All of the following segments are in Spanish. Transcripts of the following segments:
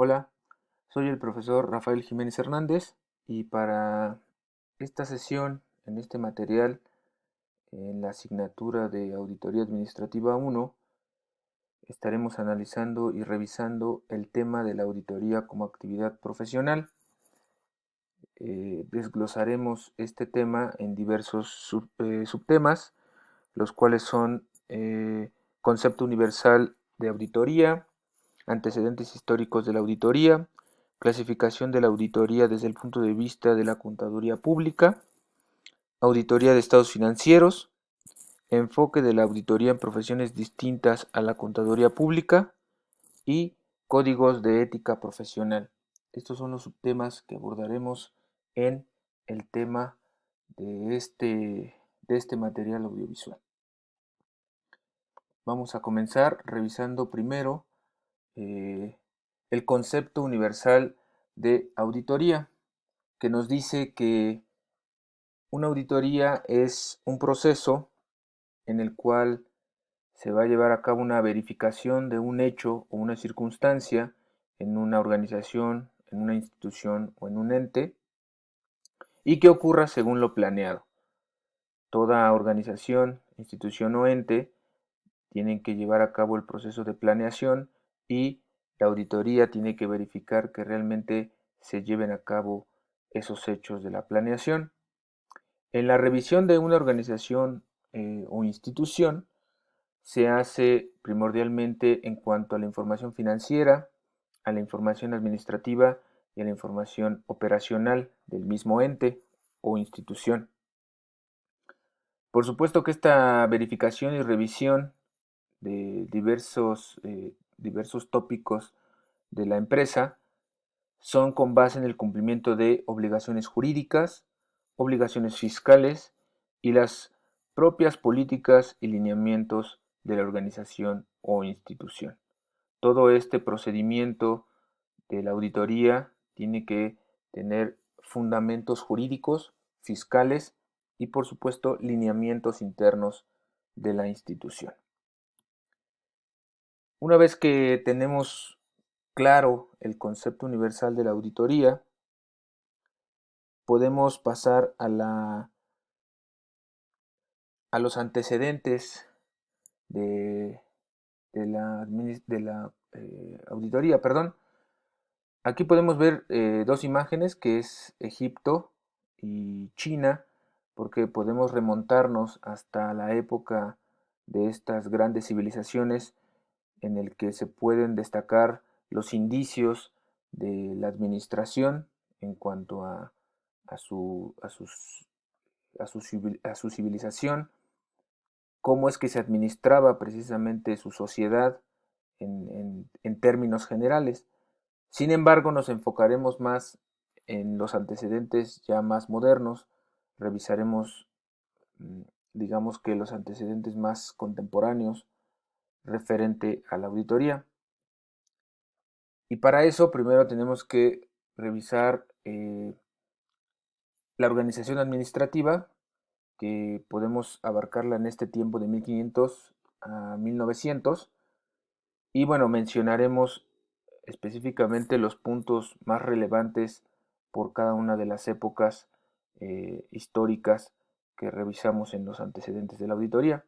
Hola, soy el profesor Rafael Jiménez Hernández y para esta sesión, en este material, en la asignatura de Auditoría Administrativa 1, estaremos analizando y revisando el tema de la auditoría como actividad profesional. Desglosaremos este tema en diversos subtemas, los cuales son concepto universal de auditoría, antecedentes históricos de la auditoría, clasificación de la auditoría desde el punto de vista de la contaduría pública, auditoría de estados financieros, enfoque de la auditoría en profesiones distintas a la contaduría pública y códigos de ética profesional. Estos son los subtemas que abordaremos en el tema de este material audiovisual. Vamos a comenzar revisando primero eh, el concepto universal de auditoría, que nos dice que una auditoría es un proceso en el cual se va a llevar a cabo una verificación de un hecho o una circunstancia en una organización, en una institución o en un ente, y que ocurra según lo planeado. Toda organización, institución o ente tienen que llevar a cabo el proceso de planeación y la auditoría tiene que verificar que realmente se lleven a cabo esos hechos de la planeación. En la revisión de una organización o institución se hace primordialmente en cuanto a la información financiera, a la información administrativa y a la información operacional del mismo ente o institución. Por supuesto que esta verificación y revisión de diversos tópicos de la empresa son con base en el cumplimiento de obligaciones jurídicas, obligaciones fiscales y las propias políticas y lineamientos de la organización o institución. Todo este procedimiento de la auditoría tiene que tener fundamentos jurídicos, fiscales y por supuesto lineamientos internos de la institución. Una vez que tenemos claro el concepto universal de la auditoría, podemos pasar a los antecedentes de, de la auditoría. Perdón. Aquí podemos ver dos imágenes, que es Egipto y China, porque podemos remontarnos hasta la época de estas grandes civilizaciones en el que se pueden destacar los indicios de la administración en cuanto a su, a sus- a su civilización, cómo es que se administraba precisamente su sociedad en términos generales. Sin embargo, nos enfocaremos más en los antecedentes ya más modernos, revisaremos, mm, digamos que los antecedentes más contemporáneos referente a la auditoría. Y para eso primero tenemos que revisar la organización administrativa, que podemos abarcarla en este tiempo de 1500 a 1900. Y bueno, mencionaremos específicamente los puntos más relevantes por cada una de las épocas históricas que revisamos en los antecedentes de la auditoría.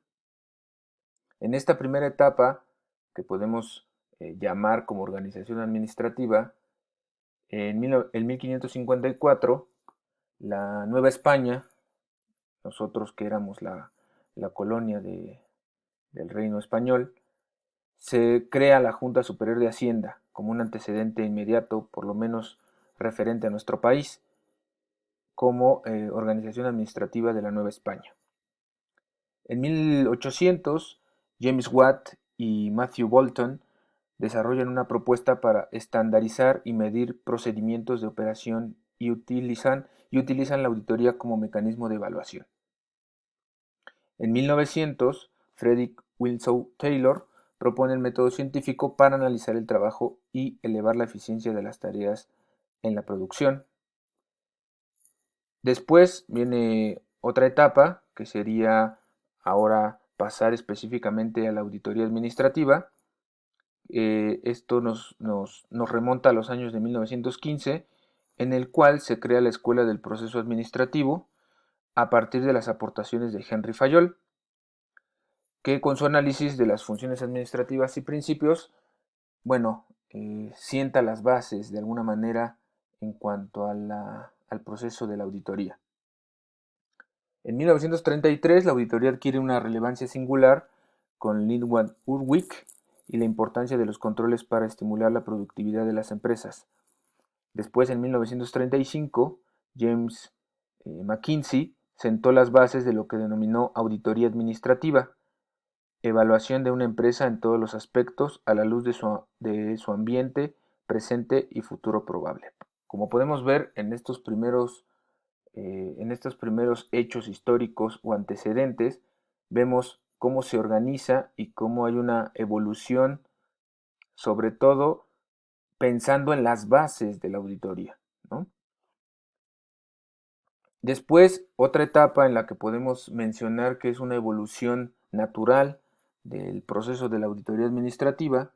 En esta primera etapa, que podemos llamar como organización administrativa, en 1554, la Nueva España, nosotros que éramos la colonia del Reino Español, se crea la Junta Superior de Hacienda como un antecedente inmediato, por lo menos referente a nuestro país, como organización administrativa de la Nueva España. En 1800, James Watt y Matthew Boulton desarrollan una propuesta para estandarizar y medir procedimientos de operación y utilizan la auditoría como mecanismo de evaluación. En 1900, Frederick Winslow Taylor propone el método científico para analizar el trabajo y elevar la eficiencia de las tareas en la producción. Después viene otra etapa, que sería ahora pasar específicamente a la auditoría administrativa, Esto nos remonta a los años de 1915, en el cual se crea la Escuela del Proceso Administrativo a partir de las aportaciones de Henry Fayol, que con su análisis de las funciones administrativas y principios, bueno, sienta las bases de alguna manera en cuanto al proceso de la auditoría. En 1933 la auditoría adquiere una relevancia singular con Lindwall Urwick y la importancia de los controles para estimular la productividad de las empresas. Después, en 1935, James McKinsey sentó las bases de lo que denominó auditoría administrativa, evaluación de una empresa en todos los aspectos a la luz de su ambiente presente y futuro probable. Como podemos ver en estos primeros hechos históricos o antecedentes, vemos cómo se organiza y cómo hay una evolución, sobre todo pensando en las bases de la auditoría, ¿no? Después, otra etapa en la que podemos mencionar que es una evolución natural del proceso de la auditoría administrativa,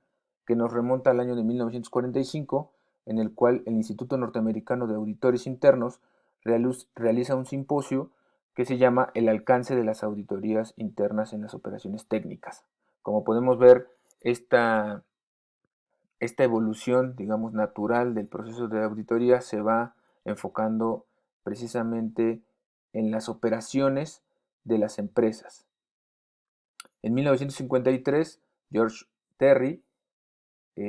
que nos remonta al año de 1945, en el cual el Instituto Norteamericano de Auditores Internos realiza un simposio que se llama El alcance de las auditorías internas en las operaciones técnicas. Como podemos ver, esta evolución, digamos, natural del proceso de auditoría se va enfocando precisamente en las operaciones de las empresas. En 1953, George Terry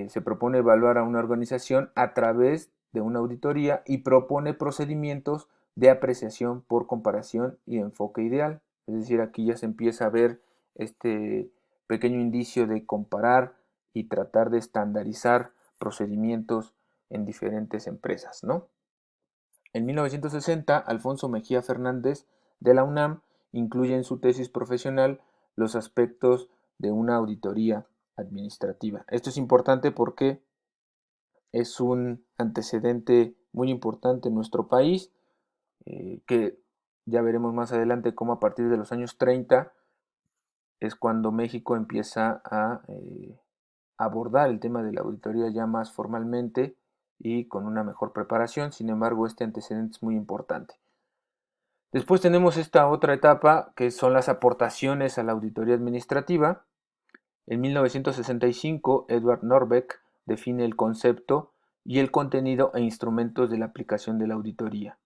se propone evaluar a una organización a través de una auditoría y propone procedimientos de apreciación por comparación y enfoque ideal. Es decir, aquí ya se empieza a ver este pequeño indicio de comparar y tratar de estandarizar procedimientos en diferentes empresas, ¿no? En 1960, Alfonso Mejía Fernández de la UNAM incluye en su tesis profesional los aspectos de una auditoría administrativa. Esto es importante porque es un antecedente muy importante en nuestro país, que ya veremos más adelante cómo a partir de los años 30 es cuando México empieza a abordar el tema de la auditoría ya más formalmente y con una mejor preparación. Sin embargo, este antecedente es muy importante. Después tenemos esta otra etapa que son las aportaciones a la auditoría administrativa. En 1965, Edward Norbeck define el concepto y el contenido e instrumentos de la aplicación de la auditoría.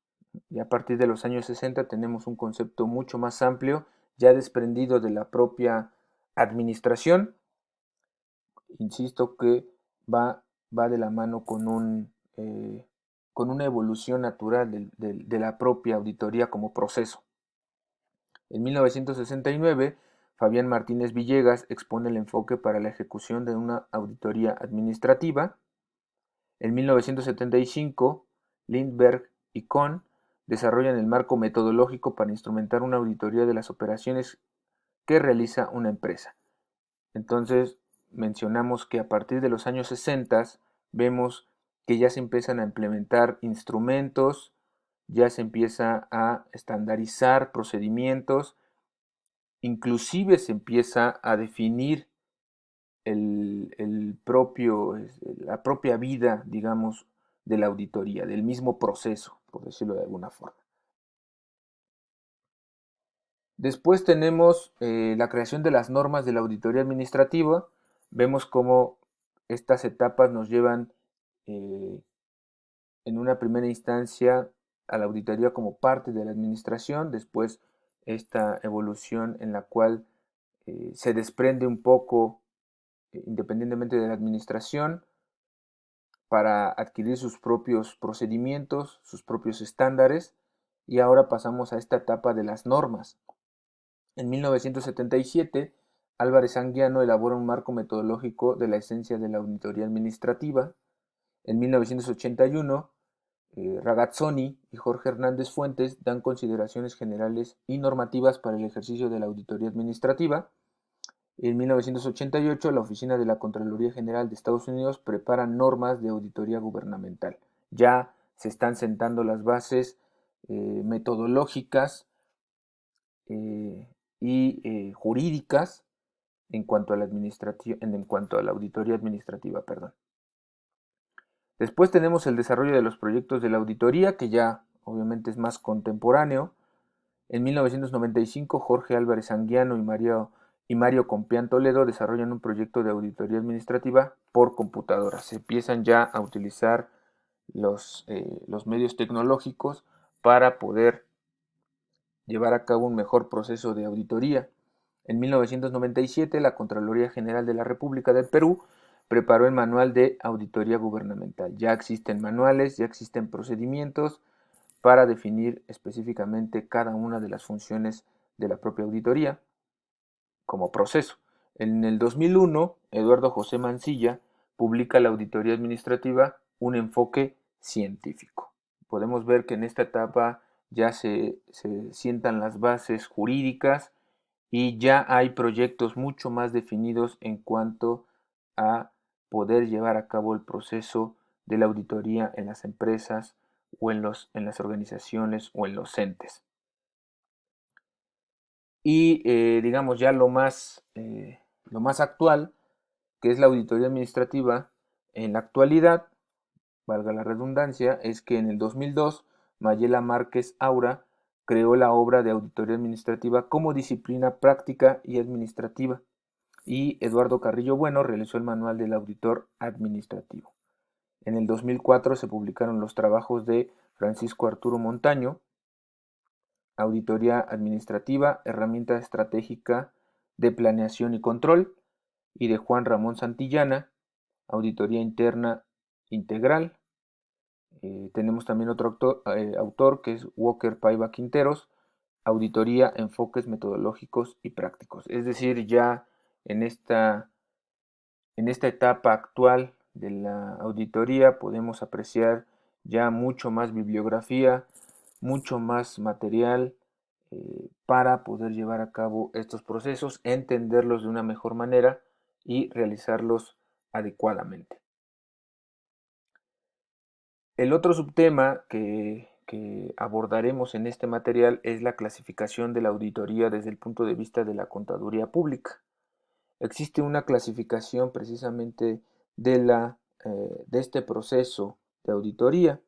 Y a partir de los años 60 tenemos un concepto mucho más amplio, ya desprendido de la propia administración. Insisto que va de la mano con una evolución natural de la propia auditoría como proceso. En 1969, Fabián Martínez Villegas expone el enfoque para la ejecución de una auditoría administrativa. En 1975, Lindbergh y Kohn desarrollan el marco metodológico para instrumentar una auditoría de las operaciones que realiza una empresa. Entonces, mencionamos que a partir de los años 60 vemos que ya se empiezan a implementar instrumentos, ya se empieza a estandarizar procedimientos, inclusive se empieza a definir la propia vida, digamos, de la auditoría, del mismo proceso, por decirlo de alguna forma. Después tenemos la creación de las normas de la auditoría administrativa. Vemos cómo estas etapas nos llevan en una primera instancia a la auditoría como parte de la administración, después esta evolución en la cual se desprende un poco, independientemente de la administración, para adquirir sus propios procedimientos, sus propios estándares, y ahora pasamos a esta etapa de las normas. En 1977, Álvarez Anguiano elabora un marco metodológico de la esencia de la auditoría administrativa. En 1981, Ragazzoni y Jorge Hernández Fuentes dan consideraciones generales y normativas para el ejercicio de la auditoría administrativa. En 1988, la Oficina de la Contraloría General de Estados Unidos prepara normas de auditoría gubernamental. Ya se están sentando las bases metodológicas y jurídicas en cuanto a la auditoría administrativa, perdón. Después tenemos el desarrollo de los proyectos de la auditoría, que ya obviamente es más contemporáneo. En 1995, Jorge Álvarez Anguiano y Mario Compián Toledo desarrollan un proyecto de auditoría administrativa por computadora. Se empiezan ya a utilizar los medios tecnológicos para poder llevar a cabo un mejor proceso de auditoría. En 1997, la Contraloría General de la República del Perú preparó el Manual de Auditoría Gubernamental. Ya existen manuales, ya existen procedimientos para definir específicamente cada una de las funciones de la propia auditoría como proceso. En el 2001, Eduardo José Mancilla publica la Auditoría Administrativa, un enfoque científico. Podemos ver que en esta etapa ya se sientan las bases jurídicas y ya hay proyectos mucho más definidos en cuanto a poder llevar a cabo el proceso de la auditoría en las empresas o en las organizaciones o en los entes. Y digamos ya lo más actual, que es la auditoría administrativa, en la actualidad, valga la redundancia, es que en el 2002 Mayela Márquez Aura creó la obra de auditoría administrativa como disciplina práctica y administrativa, y Eduardo Carrillo Bueno realizó el manual del auditor administrativo. En el 2004 se publicaron los trabajos de Francisco Arturo Montaño, Auditoría Administrativa, Herramienta Estratégica de Planeación y Control, y de Juan Ramón Santillana, Auditoría Interna Integral. Tenemos también otro autor que es Walker Paiva Quinteros, Auditoría, Enfoques Metodológicos y Prácticos. Es decir, ya en esta etapa actual de la auditoría podemos apreciar ya mucho más bibliografía, mucho más material para poder llevar a cabo estos procesos, entenderlos de una mejor manera y realizarlos adecuadamente. El otro subtema que abordaremos en este material es la clasificación de la auditoría desde el punto de vista de la contaduría pública. Existe una clasificación precisamente de este proceso de auditoría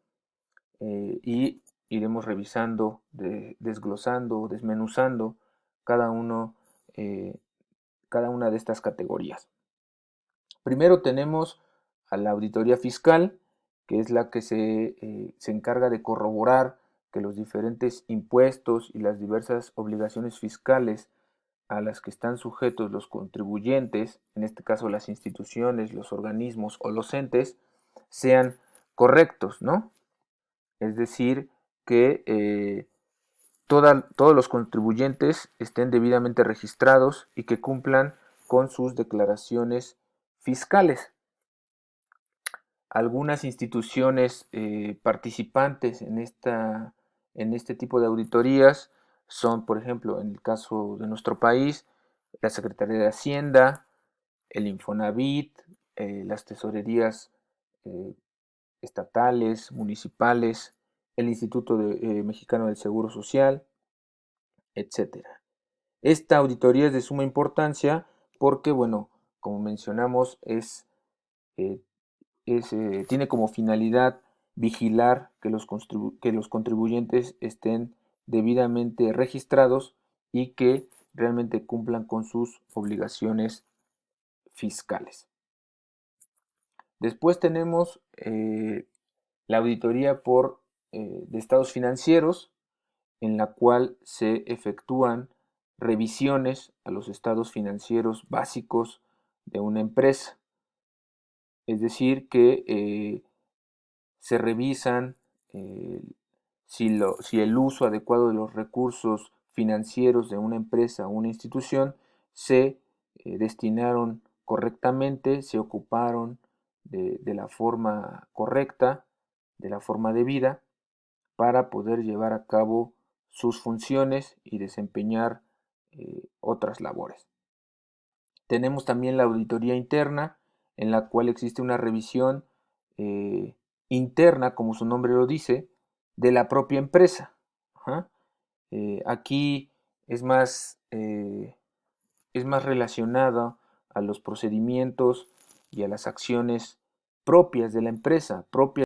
y iremos revisando, desglosando, desmenuzando cada, uno, eh, cada una de estas categorías. Primero tenemos a la auditoría fiscal, que es la que se encarga de corroborar que los diferentes impuestos y las diversas obligaciones fiscales a las que están sujetos los contribuyentes, en este caso las instituciones, los organismos o los entes, sean correctos, ¿no? Es decir, que todos los contribuyentes estén debidamente registrados y que cumplan con sus declaraciones fiscales. Algunas instituciones participantes en este tipo de auditorías son, por ejemplo, en el caso de nuestro país, la Secretaría de Hacienda, el Infonavit, las tesorerías eh, estatales, municipales, el Instituto Mexicano del Seguro Social, etcétera. Esta auditoría es de suma importancia porque, bueno, como mencionamos, eh, tiene como finalidad vigilar que los contribuyentes estén debidamente registrados y que realmente cumplan con sus obligaciones fiscales. Después tenemos la auditoría de estados financieros, en la cual se efectúan revisiones a los estados financieros básicos de una empresa. Es decir, que se revisan eh, si el uso adecuado de los recursos financieros de una empresa o una institución se destinaron correctamente, se ocuparon de la forma correcta, de la forma debida, para poder llevar a cabo sus funciones y desempeñar otras labores. Tenemos también la auditoría interna, en la cual existe una revisión interna, como su nombre lo dice, de la propia empresa. Aquí es más es más relacionado a los procedimientos y a las acciones propias de la empresa, propias